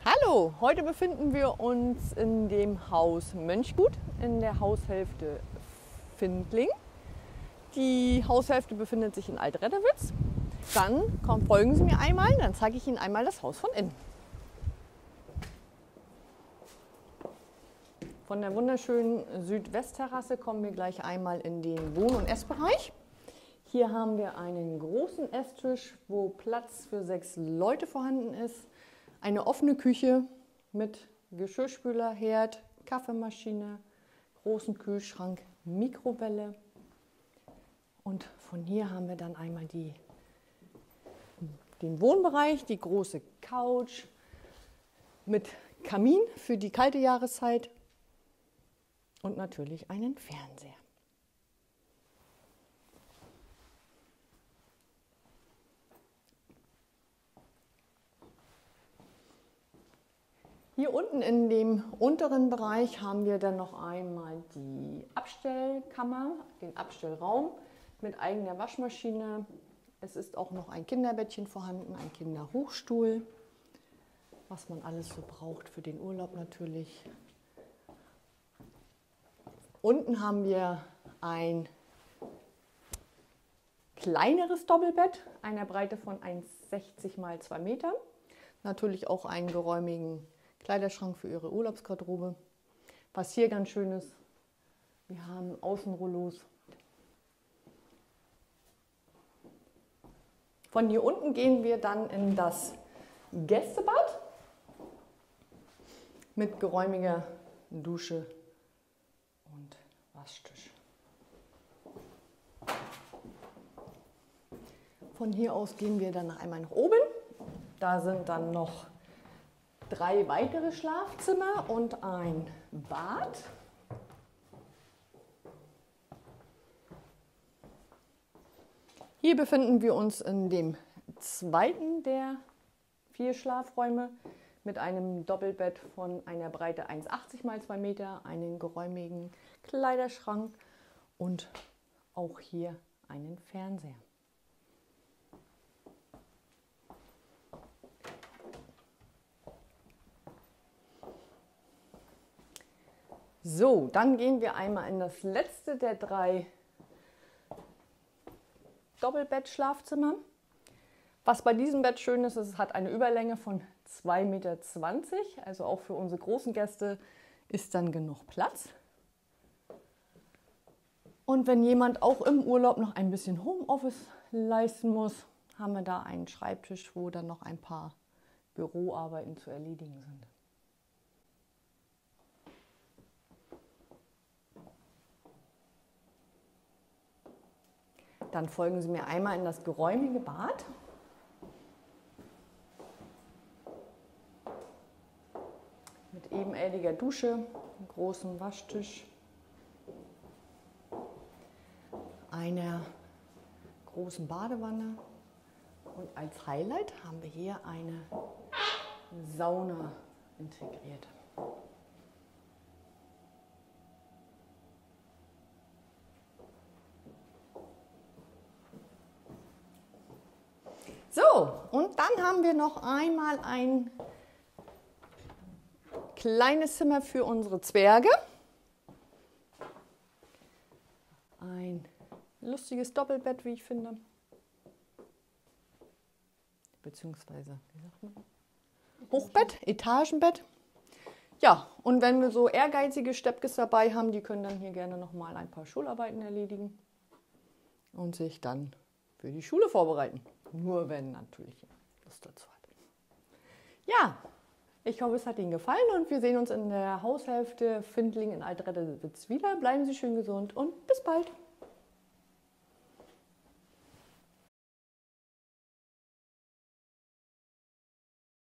Hallo, heute befinden wir uns in dem Haus Mönchgut in der Haushälfte Findling. Die Haushälfte befindet sich in Alt-Reddewitz. Dann folgen Sie mir einmal, dann zeige ich Ihnen einmal das Haus von innen. Von der wunderschönen Südwestterrasse kommen wir gleich einmal in den Wohn- und Essbereich. Hier haben wir einen großen Esstisch, wo Platz für 6 Leute vorhanden ist. Eine offene Küche mit Geschirrspüler, Herd, Kaffeemaschine, großen Kühlschrank, Mikrowelle. Und von hier haben wir dann einmal den Wohnbereich, die große Couch mit Kamin für die kalte Jahreszeit und natürlich einen Fernseher. Hier unten in dem unteren Bereich haben wir dann noch einmal die Abstellkammer, den Abstellraum mit eigener Waschmaschine. Es ist auch noch ein Kinderbettchen vorhanden, ein Kinderhochstuhl, was man alles so braucht für den Urlaub natürlich. Unten haben wir ein kleineres Doppelbett, einer Breite von 1,60 x 2 Meter. Natürlich auch einen geräumigen Kleiderschrank für Ihre Urlaubsgarderobe. Was hier ganz schön ist, wir haben Außenrollos. Von hier unten gehen wir dann in das Gästebad mit geräumiger Dusche und Waschtisch. Von hier aus gehen wir dann einmal nach oben. Da sind dann noch 3 weitere Schlafzimmer und ein Bad. Hier befinden wir uns in dem zweiten der 4 Schlafräume mit einem Doppelbett von einer Breite 1,80 x 2 Meter, einen geräumigen Kleiderschrank und auch hier einen Fernseher. So, dann gehen wir einmal in das letzte der 3 Doppelbett-Schlafzimmer. Was bei diesem Bett schön ist, es hat eine Überlänge von 2,20 Meter, also auch für unsere großen Gäste ist dann genug Platz. Und wenn jemand auch im Urlaub noch ein bisschen Homeoffice leisten muss, haben wir da einen Schreibtisch, wo dann noch ein paar Büroarbeiten zu erledigen sind. Dann folgen Sie mir einmal in das geräumige Bad. Mit ebenerdiger Dusche, einem großen Waschtisch, einer großen Badewanne und als Highlight haben wir hier eine Sauna integriert. So, und dann haben wir noch einmal ein kleines Zimmer für unsere Zwerge. Ein lustiges Doppelbett, wie ich finde. Beziehungsweise, wie sagt man? Hochbett, Etagenbett. Ja, und wenn wir so ehrgeizige Steppkes dabei haben, die können dann hier gerne noch mal ein paar Schularbeiten erledigen und sich dann für die Schule vorbereiten. Nur wenn natürlich Lust dazu hat. Ja, ich hoffe, es hat Ihnen gefallen und wir sehen uns in der Haushälfte Findling in Alt-Reddewitz wieder. Bleiben Sie schön gesund und bis bald.